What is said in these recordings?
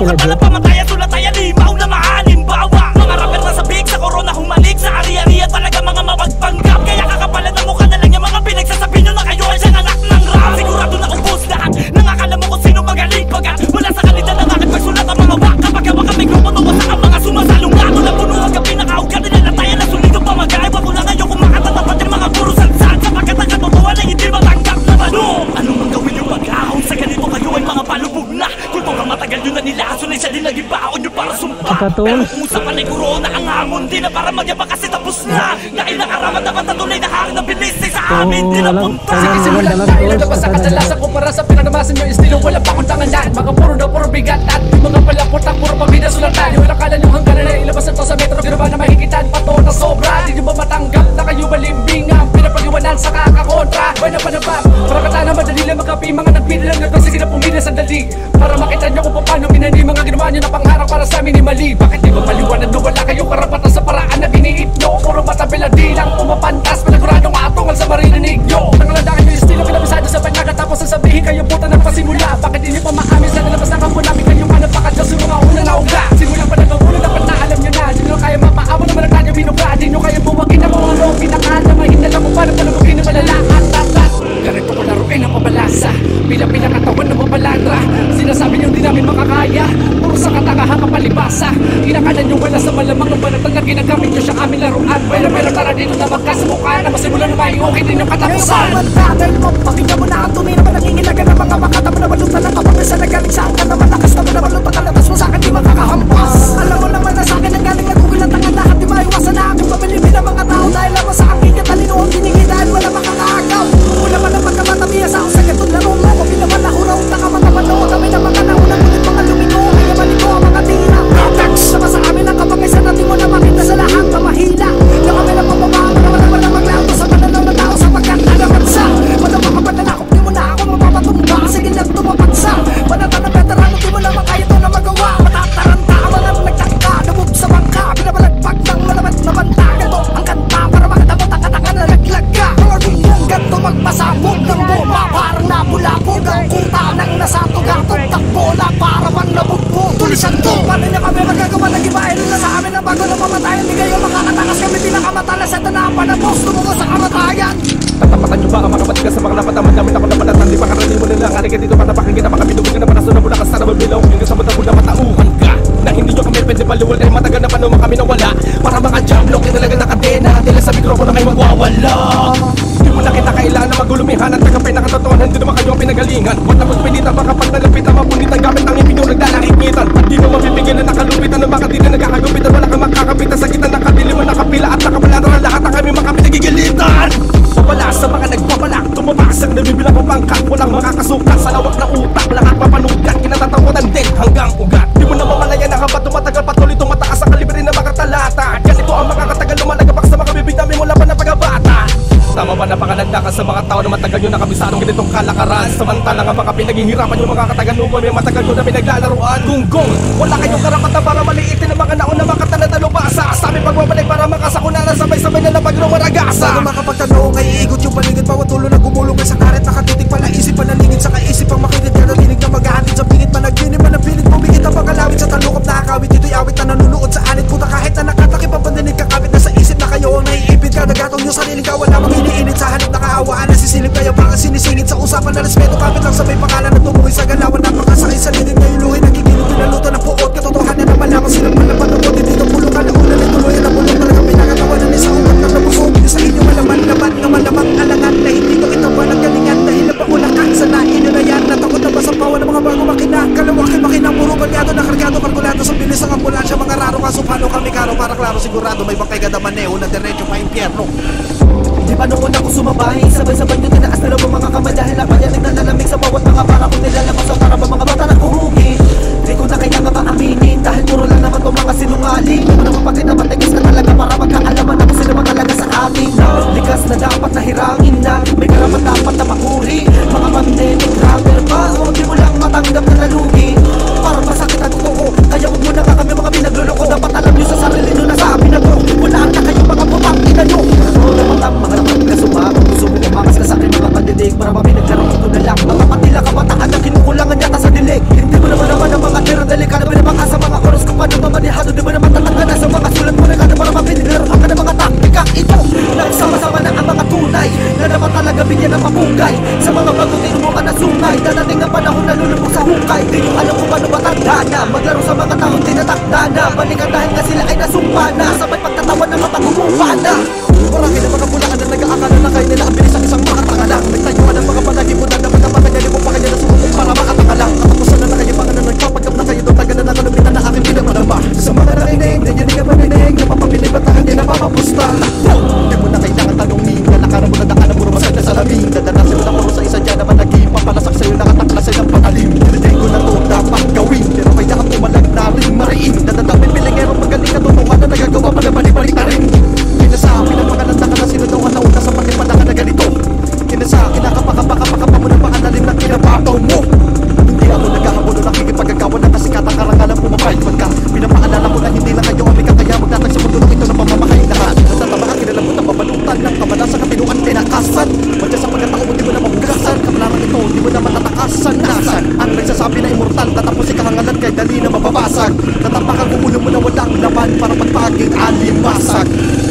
Sa palang pamatayan, sulatayan, limaw na mahalimbawa. Mga rapper na sabik sa corona humalik. Sa ari-ariya talaga mga mapagpanggap. Kaya kakapalan ng mukha na lang yung mga pinagsasabi nyo na kayo ay siyang anak ng rap. Sigurado na ubos lahat nang akala mo kung sino magaling pagat. Wala sa kalidad ng aking pagsulat ang mga wak. Kapag hawak ang mikropono mo sa ang mga sumasalungat. Kung napunuhan ka pinaka-ugat, nilalatayan na sulit ang pamagay. Wag ko lang ngayon kung makatatapat yung mga puro sansad. Sapagkat ang katotohan ay hindi matanggap na ano. Ano mang gawin yung pag-ahon sa ganito kayo ay mga palubog na. Kultura matagal yun na nila. Sunay siya din naging baon nyo para sumpa. Pero kung usapan ay corona ang hamon, di na para magyabang kasi tapos na. Nailang araman dapat na tunay na hari na bilis ay sa amin di na punta. Sige simulan tayo lalabas sa kasalasan ko para sa pinagamasan nyo estilo. Wala pa kong tanganan, mga puro na puro bigat. At yung mga palaputak puro pabida sulatan. Yung akala nyo hanggang na ilabas na to sa metro. Pero ba na mahigitan pa to na sobra. Di nyo ba matanggap na kayo malimbingan? Pinapag-iwanan sa kakakontra. Buwan na panabab, para katana madali lang magapi. Mga nagpili lang nito, sige na pumili sandali. Para makita nyo kung paano minani mga ginawa nyo na pangharap para sa amin ni mali. Bakit di ba paliwanag na wala kayong karapatan sa paraan na biniit nyo? Puro matabila di lang pumapantas. Pinaguradong atungal sa maririnig nyo. Nangalandakan nyo yung estilo pinabisado sa banyaga. Tapos sasabihin kayo puta ng pasimula. Bakit hindi pa maamin sa nalabas ng kampo namin kayong manapakadya sa mga unang nauga? Simula pa nagkagulo dapat na alam nyo na. Di nyo kaya mapaawa naman ang tanyo binuga. Di nyo kaya buwagin ang mga loob. Pinakala mahinala mo para palabugin na malala at tatat. Ganito ko laruin ang pabalasa. Pila-pila katawan ng mabaladra. Sinasabi nyo di namin makakaya. Puro sa katangahan kapalibasa. Inakala nyo wala sa malamang ang banatang na ginagamit nyo siya aming laruan. Pero tara dito na magkasumuka na masimulan na maiukin din yung katapusan. Ngayon mo, pakinggan mo na ang tunay na nangingilagan ng mga makata mo na balutan ng kapamisa na galing sa angkan na malakas na manabalot pagkalabas mo sa akin di makakahampas. Alam mo naman na sa akin ang galing na Google at ang lahat di maiwasan na aking pabilibin ng mga tao dahil lamang sa aking katalinoong tinigil dahil wala makakaagaw. Una man ang pagkamatamiya sa ako sa gatong laro mo kung pinaman na huraw na kamatapano kami na mga naunang ulit mga lumino kaya maliko ang mga tira. Sama sa amin ang kapangaisan natin mo na makita sa lahat na mahila na kami na pababaan na naman na maglauto sa pananaw na tao sapagkat alamansa. Madama ka pa nanakop di mo na ako mapapatumba. Sige lang tumapansa panata ng veterano di mo naman kaya ito na magawa. Matataranta ka man ang nagtangka nabog sa bangka pinabalagpag ng malamat na banta. Ganto ang kanta para makatamot ang katanga na naglag ka. Mga bumbong ganto magpasabog ng bomba parang nabulabog ang kuta ng nasatog-atog takbola para bang nabugbog. Tulisan to paano niya kami magagawa ng iba ay na sa amin ang bago na mamatayan. Di kayo makakatakas kami pinakamatalas at na panabos tumungo sa kamatayan. Tatapatan nyo ba ang mga patigas sa mga napataman namin ako napalatan. Di makarani mo nila nga dito patapakin kita makapitugin ka na para sunod mula ka sa nababilaw. Yung sa mata mo na matauhan ka na hindi nyo kami pwede paluwal dahil matagal na panuman kami nawala. Para mga jamlock yung talaga nakadena nila sa mikropono kayo magwawala. Di mo na kita kailangan na magulumihan at tagapay na katotohanan. Hindi naman kayo ang pinagalingan. Huwag na magpinita baka pag nalapitan mapunitan gamit ang ipin yung nagdalakikitan. Di mo mapipigil na nakalupitan ng makatili nagkakagupitan. Wala kang makakapitan sa kita nakadiliman nakapila at nakapaladran lahat ang kami makapinagigilitan. Wala sa mga nagpabalak tumabasang nabibilang ko pangkat. Walang makakasukat sa lawak na utak. Lahat mapanugat kinatatakutan din hanggang ugat. Di mo na mamalaya na habang tumatagal patuloy tumataas ang kalibre ng mga talata. Ganito ang makakatagal lumalagabak sa mga bibig namin mula pa na pagkabata. Tama ba napakalagdakan sa mga tao na matagal nyo nakabisadong ganitong kalakaran. Samantala nga mga pinaghihirapan yung mga kataganungan. May matagal nyo na pinaglalaroan. Gunggong, wala kayong karapatan para maliitin ang mga naon na makatanadalubasa. Sa aming pagwabalik para makasakunanan sabay-sabay na napagulong maragasa. Bago makapagtanong ay igot yung paligid. Bawat tulo na gumulong kay sa karet. Nakatitig pala isip panalingid sa kaisip ang makinig. Kada tinig na maghahatid sa pingit. Managbinig manabilig bumigit ang pagkalawit sa talukap na akawit. Dito'y awit na nanunuot sa anit. Puta kahit na nakatakip ang pandinig kakabit na sa isip na kayo ang naiipid. Kada gatong yung sariling kawan lamang iniinit sa halip na kaawaan na sisilip kayo baka sinisingit sa usapan na respeto. Kapit lang sabay pangalan na tumukoy sa galawan. Napakasakit sa lidig ngayon luhin. Nagigilid pinaluto ng puot. Katotohanan na malaman silang palapan. Dito pulong ka na una na tuloy na pulong. Talagang pinakatawanan sa ugat na nabusog. Sa inyo malaman-laman na malamang alangan. Na hindi ko kitaba ng galingan. Dahil napaulakan sa nain nyo na yan. Natakot na masampawan ng mga bago makina. Kalawakin makinang puro balyado na kargado. Kalkulado sa bilis ng ambulansya. Mga raro kaso paano kami karo para klaro sigurado. May bangkay kada maneo na diretso pa impyerno. Di pa noon ako sumabay sabay-sabay nyo tinaas na lang ang mga kamay. Dahil ang payanig na lalamig sa bawat mga para kung nilalabas ang para ba mga bata buhay. Di nyo alam kung paano matanda na maglaro sa mga taong tinatakda na. Balikan dahil nga sila ay nasumpa na, sabay pagtatawa na mapagumupa na. Marami na mga bulaan na nag-aakala na kayo nila ang bilis ang isang makatanga lang. Nagtayuan ang mga panagipunan na magkapaganyali mo pa kanya na sumubok para makatanga lang. Nakapusan na kayo mga na nagpapagkap na kayo doon taga na nakalumitan na aking pinamadama. Sa mga nakinig, na yun ang marinig, napapabilib at hindi napapapusta. Di mo na kailangan tanongin, nalakaran mo na daan puro masay na salamin. Dadanasin mo na puro sa isa dyan naman naging papalasak sa'yo nakataklasay ng patalim. Nilitay ko na to dapat gawin, pero kailangan pumalag na rin mariin. Nadadaming pilingero magaling ka tutungan na nagagawa pa na balik na rin. Kinasabi ng mga nandaka na sino daw ang nauna sa pakipanaka na ganito. Kinasabi na kapakapakapakapa mo na paanalim ng kinababaw mo. Hindi ako naghahabol o nakikipagagawa na kasikatang karangalan pumapay. Pagka pinapaalala ko na hindi lang kayo ang ika kaya magtatag sa mundo ng ito na pamamahay lahat. Natatama ang kinalamutan ng pabalutan ng kamalasan sa katinuan tinakasan. Madya sa pagkatao mo di mo na mahugasan. Kamalaman ito di mo na matatakasan. Nasan ang nagsasabi na immortal, tatapos ikahangalan kay dali na mababasag. Tatapakan kung ulo mo na walang laban para magpaging alimasag.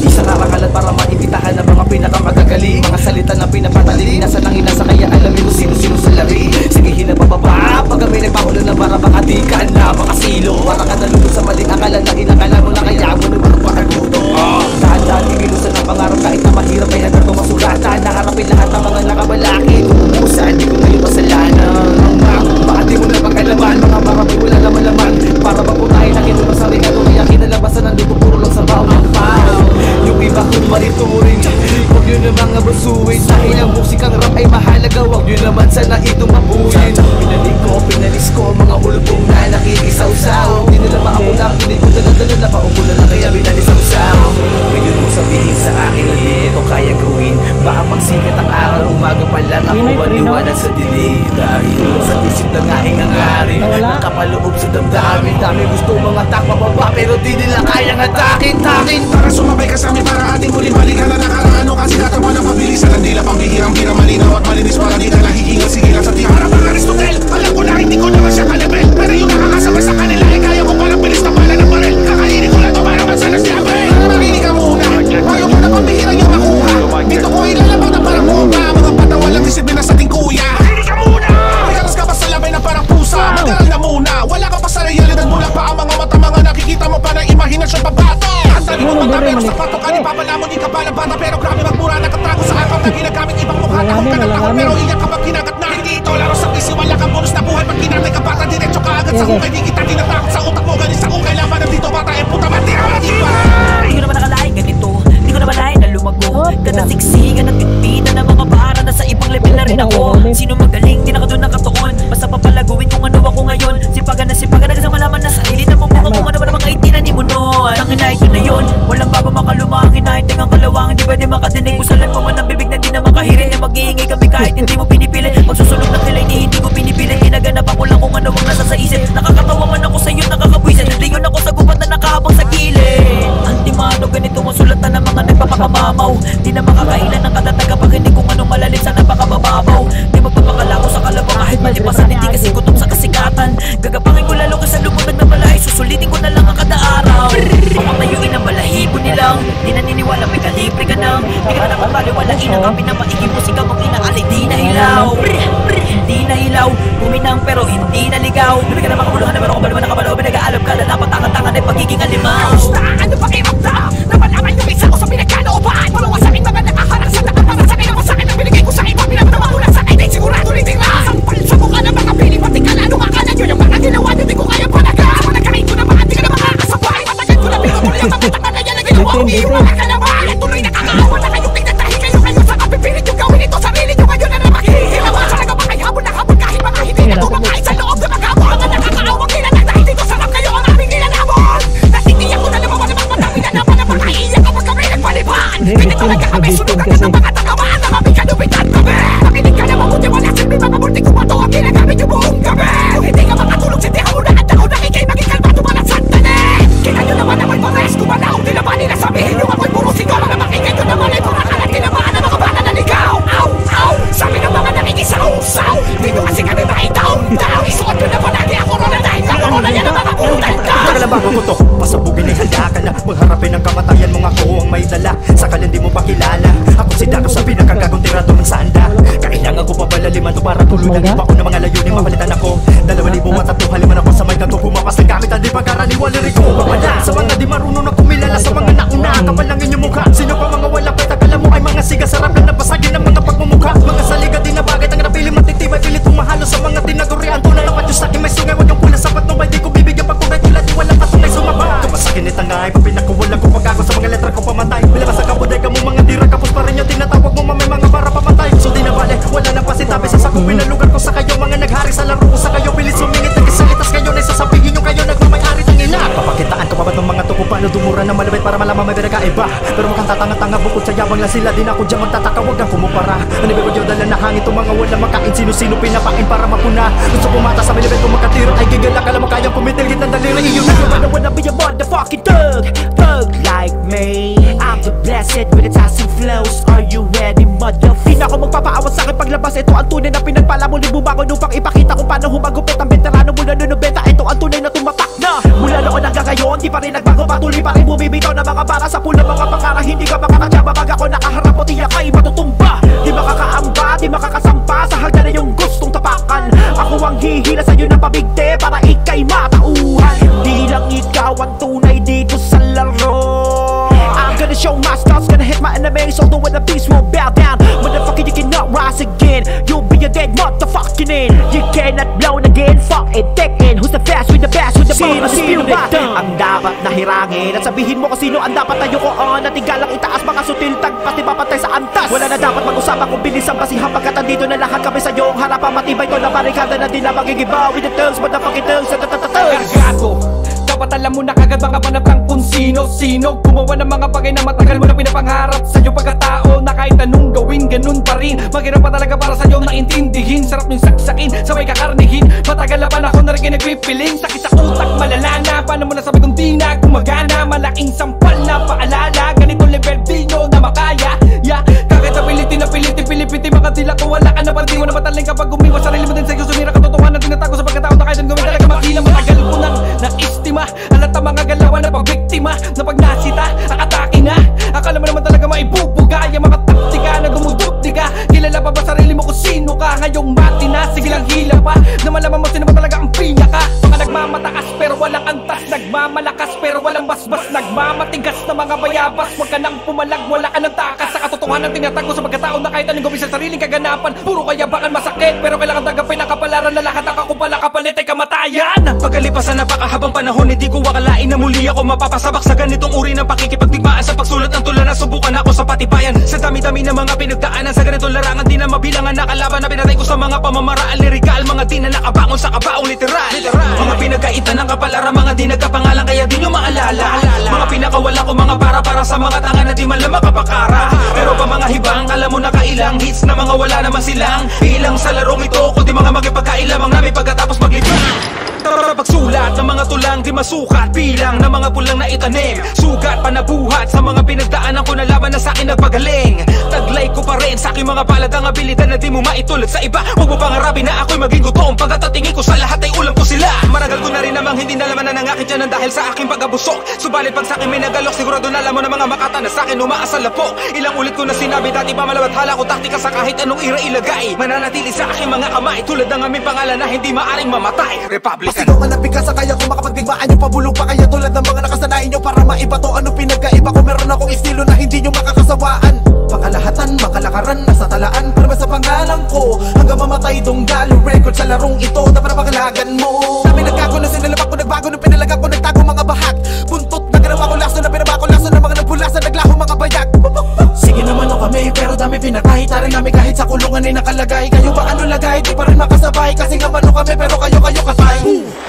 Isang karangalan para maibitahan ng mga pinakamagagaling. Mga salita na pinapatali, nasa lang inasa kaya alamin mo sino-sino sa lari. Sige hinabababa, pag kami nagpakulo na para baka di ka na makasilo. Para ka nalulog sa maling akala na inakala mo na kaya mo na magpakaguto. Dahan-dahan igilusan ng pangarap kahit na mahirap ay hanggang masulatan. Nakarapin lahat ng mga nakabalaki. Kumusan, di ko ngayon masalanan. Baka di mo na pag-alaman, mga marami wala naman laman. Para mapunahin ang ito ng sarigado, kaya kinalabasan ng luto puro lang sa bawang pao. Yung iba kong mariturin, huwag nyo na mga brusuin. Dahil ang musikang rap ay mahalaga, huwag nyo naman sana itong mabuhin. Pinalis ko mga ulpong na nakikisaw-saw. Di nila maamulang, hindi ko dala-dala na paupo na lang kaya binalisaw-saw. Ngayon mo sabihin sa akin na di ito kaya gawin. Baka magsikat ang araw, umaga pa lang ako maliwanag sa dilim. Dahil sa isip ng aking hangarin, nakapaloob sa damdamin. Dami gusto mga takpababa pero di nila kayang atakin. Para sumabay ka sa amin para ating muling balikan na nakaraan. Kasi natawa ng pabilisan ang dila pambihirang bira malinaw at malinis para di ka nahihingal. Sige lang sa tiyan. Para mga Aristotel, alam ko na hindi ko naman siya kalabel. Pero yung nakakasabay sa kanila ay kaya ko parang bilis na bala ng baril. Kakainin ko lang to para man sana siya abel. Makinig ka muna, bago ko na pambihirang yung makuha. Dito ko ilalabang na parang mumba. Mga patawa lang disiplin na sa ating kuya. Makinig ka muna, may karas ka pa sa labay na parang pusa. Mag-aral na muna, wala ka pa sa realidad mo lang pa ang mga mata. Mga nakikita mo pa ng imahinasyon pabato. Tali mo mata pero sa pato ka ni papala mo di ka pala bata. Pero grabe magmura nakatago sa akaw na ginagamit ibang mukha. Takot ka ng takot pero iyak kapag kinagat na. Hindi ito laro sa pisi, wala kang bonus na buhay. Pag kinatay ka bata, diretso ka agad sa hukay. Di kita tinatakot sa utak mo, galing sa ukay. Laban ng dito bata, puta matira mo na di ba? Di ko naman nakalain ganito, di ko naman lain na lumago. Ganda siksikan at pitpitan ng mga para na sa ibang level na rin ako. Sino magaling, di nakadoon nakatuon. Basta papalaguin kung ano ako ngayon. Sipagan na kasi malaman na sarili na mumukha kung ano ba mga itinan ni mo nun. Ang inahin ko na yun, walang bago makalumangin. Nahinting ang kalawangin, di pwede makadinig. Usalan mo man ang bibig na di na makahirin. Na mag-iingay kami kahit hindi mo pinipilit. Magsusulong ng kilay ni hindi ko pinipilit. Ginaganap ako lang kung ano ang nasa sa isip. Nakakatawa man ako sa'yo, nakakabwisit. Leon ako sa gubat na nakahabang sa gilid. Antimano, ganito ang sulatan ng mga nagpapakamamaw. Di na makakailan ng katataga pag hindi kung anong malalim sa napakabababaw. Di magpapakala ko sa kalabaw kahit malipasan. Hindi kasi kutob sa kasikatan. Gagapangin ko lalo kasi lumunag na balay. Susulitin ko na lang ang kada araw. Pamatayuin ang balahibo nilang. Di naniniwala may kalibre ka nang. Di ka na napapaliwalain ang kami na maiging musika mong inaalay. Di na hilaw, hindi na hilaw. Puminang pero hindi naligaw. Bibig ka na makabuluhan na meron ko balaman nakabalaw. Pinag-aalap ka na napatangan-tangan ay pagiging alimaw. Kamusta? Ano ba iramdam? Naman yung isa ko sa pinagkalooban. Malawa sa akin mga nakaharang sa nakapara sa akin. Ako sa akin ang binigay ko sa iba. Pinapatawa ko na sa akin ay sigurado nitira. Sampal sa mukha ng mga pili. Pati ka na ano akala nyo yung mga ginawa nyo. Di ko kaya palaga. Ako nagkain ko naman. Di ka na makakasabay. Matagal ko na pinutuloy ang tatataka na yan ang ginawa. Iiwala ka naman. Tuloy na kakaawa na kayong tingnan. Kayo sa kapipilit yung gawin ito. Sarili nyo ngayon na namakihihirawa. Talaga ba kayo habol na habol kahit mga hindi na kumakain sa loob na magawa. Mga nakakaawang nilalang dahil dito sarap kayo ang aming nilalabon. Natitiyak ko na naman namang matangin na naman ang maiiyak kapag kami nagpalipan. Hindi talaga kami sunugan ng mga tagawaan na kami kalubitan kami. Nakinig ka na mabuti wala silbi mga multi kumato ang ginagamit yung buong gabi. Kung hindi ka makatulog si Tihaw na at ako nakikay maging kalmado man at sandali. Kaya nyo naman amoy pares kumanaw. Di naman nila sabihin yung amoy puro sigaw. Mga makikay nyo naman ay pura kalat tinamaan ng mga bata na ligaw. Aw, aw, sabi ng mga nakikisaw-saw. Di nyo kasi kami maitaon daw. Isuot nyo naman lagi ako na dahil lang ako na yan ang mga putal ka. Tagal na bago ko to, pasabugin ay handa ka na. Magharapin ang kamatayan mong ako ang may dala. Sakalan di mo pa kilala. Ako si Dato sa pinakagagong tirado ng sanda. Kailangan ko pa palaliman to para tuloy na iba ko ng mga layunin mapalitan ako 2003 haliman ako sa may kanto pumapas ng gamit ang di pagkaraniwan liriko Mapala sa mga di marunong na kumilala sa mga nauna Kapal lang inyong mukha Sino pa mga wala pa'y takala mo ay mga siga Sarap lang nabasagin ang mga pagmumukha Mga saliga di na bagay ang napili matitibay Pilit umahalo sa mga tinagurian Tunay na padyos aking may sungay Huwag yung pula sapat mo di ko bibigyan pagkulay Tulad di walang patunay sumabay Kapag sa akin itangay Papinakuwalan ko pag-ako sa mga letra ko pamatay Bilabas sa kabodega mo mga dira Kapos pa rin yung tinatawag mo mamay mga para pamatay So di na bale wala na pasitabi sa sakupin na lugar ko sa kayo Mga naghari sa laro ko sa kayo Pilit sumingit nag-isalitas kayo na isasabihin yung kayo nagmamayari tangina Papakitaan ko pa ba't ng mga to kung paano dumura na malapit para malaman may pinagkaiba Pero mukhang tatanga-tanga bukod sa yabang lang sila Di na ako dyan magtataka wag kang kumupara Ano ba ko dala na hangin itong mga wala makain Sino-sino pinapain para mapuna Gusto pumata sa bilibet kung magkatiro Ay gigala ka lang mo kayang pumitil Gitang daliri iyo na I don't wanna be a motherfucking thug like me I'm the blessed with the toxic flows Are you ready motherfucker? Di na ako magpapaawat sa akin paglabas Ito ang tunay na pinagpala mo Libubangon upang ipakita kung paano humagupit Ang veterano mula nunubenta Ito ang tunay na tumatak na Mula noon hanggang ngayon Di pa rin nagbago patuloy pa rin bumibitaw na mga para sa pula Mga pangarang hindi ka makakatsaba Pag ako nakaharap mo tiyak ay matutumba Di makakaamba, di makakasampa Sa hagdan na yung gustong tapakan Ako ang hihila sa'yo ng pabigte Para ikay matauhan Di lang ikaw ang tunay dito sa laro I'm gonna show my stars, gonna hit my enemies Although when the beast will bow down Motherfucker you cannot rise again You'll be a dead motherfucking in You cannot blow again, fuck it, take in Who's the best with the best, with the most undisputed Ang dapat na hirangin At sabihin mo kung sino ang dapat tayo ko At igalang itaas mga sutil tagpas Di papatay sa antas Wala na dapat mag-usapan kung bilisan basihan Pagkat andito na lahat kami sa iyong harapan Matibay ko na barikada na di na magigibaw With the thugs, motherfucking thugs, Kargado dapat alam mo na kagad mga panapang kung sino-sino Gumawa ng mga bagay na matagal mo na pinapangarap Sa iyong pagkatao na kahit anong gawin ganun pa rin Maghirap pa talaga para sa iyong naintindihin Sarap yung saksakin, sabay kakarnihin Matagal na panahon na rin nagpipiling Sakit sa utak, malala na Paano mo nasabi kung di na gumagana Malaking sampal na paalala Ganito level di nyo na makaya Kahit sa piliti mga dila ko Wala ka na partiwa na mataling kapag umiwas Sarili mo din sa'yo sumira katotohanan Tinatago sa pagkatao na kahit ang gawin talaga makila Matagal ko nang naistima Alat ang mga galawan na pabiktima Na pag nasita, ang atake na Akala mo naman talaga maibubuga Yung mga taktika na dumudukti ka Kilala pa ba sarili mo kung sino ka Ngayong mati na, sige lang hila pa Na malaman mo sino ba talaga ang pinaka Mga nagmamatakas pero walang antas Nagmamalakas pero walang basbas Nagmamatigas na mga bayabas Huwag ka nang pumalag, wala ka nang takas Sa katotohanan tinatago sa pagkatao na kahit anong gawin sa sariling kaganapan Puro kayabangan masakit pero kailangan tanggapin ang kapalaran Na lahat ang kakupala kapalit ay kamatayan Pagkalipas sa napakahabang panahon Hindi ko akalain na muli ako mapapasabak Sa ganitong uri ng pakikipagdigmaan Sa pagsulat ng tula na subukan ako sa patibayan Sa dami-dami ng mga pinagdaanan Sa ganitong larangan di na mabilangan Nakalaban na pinatay ko sa mga pamamaraan Lirikal, mga di na nakabangon sa kabaong literal Mga pinagkaitan ng kapalaran Mga di nagkapangalan kaya di nyo maalala Mga pinakawala ko mga para sa mga tanga na di man lang makapakara Pero pa mga hibang alam mo na kailang hits na mga wala naman silang Ilang sa larong ito kundi mga magipagkailamang namin pagkatapos maglibang Pagsulat ng mga tulang di masukat Bilang ng mga pulang na itanim Sugat panabuhat sa mga pinagdaanan ko na laban na sa'kin nagpagaling Taglay ko pa rin sa aking mga palad ang abilidad na di mo maitulad sa iba Huwag mo pangarapin na ako'y maging gutom Pagkatatingin ko sa lahat ay ulam ko sila Maragal ko na rin namang hindi nalaman na nangakit yan dahil sa aking pag-abusok Subalit pag sa'kin may nagalok sigurado na alam mo na mga makata na sa'kin umaasal na po Ilang ulit ko na sinabi dati pa malawat hala ko taktika sa kahit anong ira ilagay Mananatili sa aking mga kamay tulad ng aming pangalan na hindi maaring mamatay Republican Sino man nabigas sa kaya kung makapagdigmaan yung pabulong pa kaya tulad ng mga nakasanayan nyo para maiba to Ano pinagkaiba ko meron akong estilo na hindi nyo makakasawaan Pakalahatan, makalakaran, nasa talaan Para sa pangalan ko hanggang mamatay donggal yung record sa larong ito na para pangalagan mo Dami nagkago na sinalabak ko nagbago nung pinalaga ko nagtago mga bahag Buntot na ganawa ko laso na pinaba ko laso na mga nagpulasan naglaho mga bayag Sige naman o kami pero dami pinakahit Taring namin kahit sa kulungan ay nakalagay Kayo ba ano lagay di pa rin makasabay Kasi nga mano kami pero kayo kasay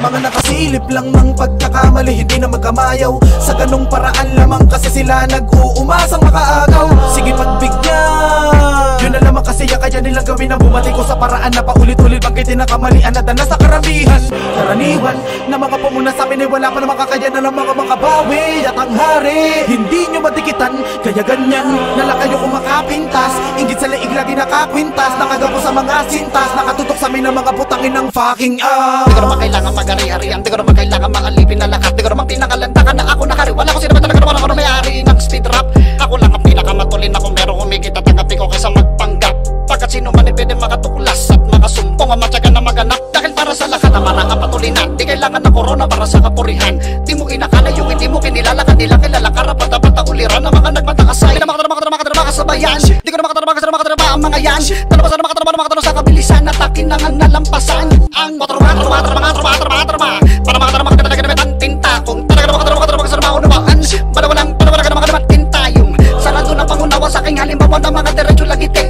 Mga nakasilip lang ng pagkakamali hindi na magkamayaw Sa ganong paraan lamang kasi sila nag-uumasang makaagaw Sige pagbigyan Yun na lamang kasi kaya nilang gawin ang bumati ko sa paraan na paulit-ulit bangkitin na kamalian na danas sa karamihan Karaniwan na mga pumuna sa amin ay wala pa na makakayanan ng mga makabawi at ang hari Hindi nyo madikitan kaya ganyan nala kayo kumakapintas Ingit sa leeg lagi nakakwintas Nakagaw ko sa mga sintas Nakatutok sa amin ng mga putangin ng fucking Di ko naman kailangan magari-harian Di ko naman kailangan makalipin na lakat Di ko naman pinakalantakan na ako nakari Wala ko sila ba talaga naman ako na may-ari ng speed rap Ako lang ang pinakamatulin na kung merong humigit at tanggapin ko kaysa magpanggap Pagkat sino man ay pwede makatuklas at nakasumpong ang matyaga na maganap. Dahil para sa lahat ang maraan patulinan, di kailangan ng corona para sa kapurihan. Di mo inakala yung hindi mo kinilalakan nila, kilala karapat dapat ang uliran ng mga nagmatakasay na makadrama kasabayan. Di ko na makadrama ang mga yan. Talabas na makadrama sa kabilisan at akin na nga nalampasan. Ang matrama para makadrama ka talaga naman tinta. Kung talaga makadrama ka sa maunawaan, balawalang ka naman tinta. Yung sarado na pangunawa sa aking halimbawa ng mga diretso lagite.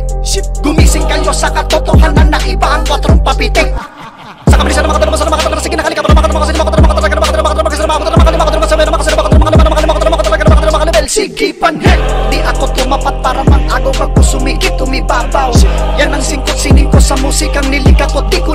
Gumising kayo sa katotohanan na iba ang patrong papitik. Sa kabilisan na makadrama sige nakalika para makadrama sige panhel. Di ako tumapat para mang-agaw pag sumikit, tumibabaw. Yan ang singkot siningko sa musikang nilikha ko. Di ko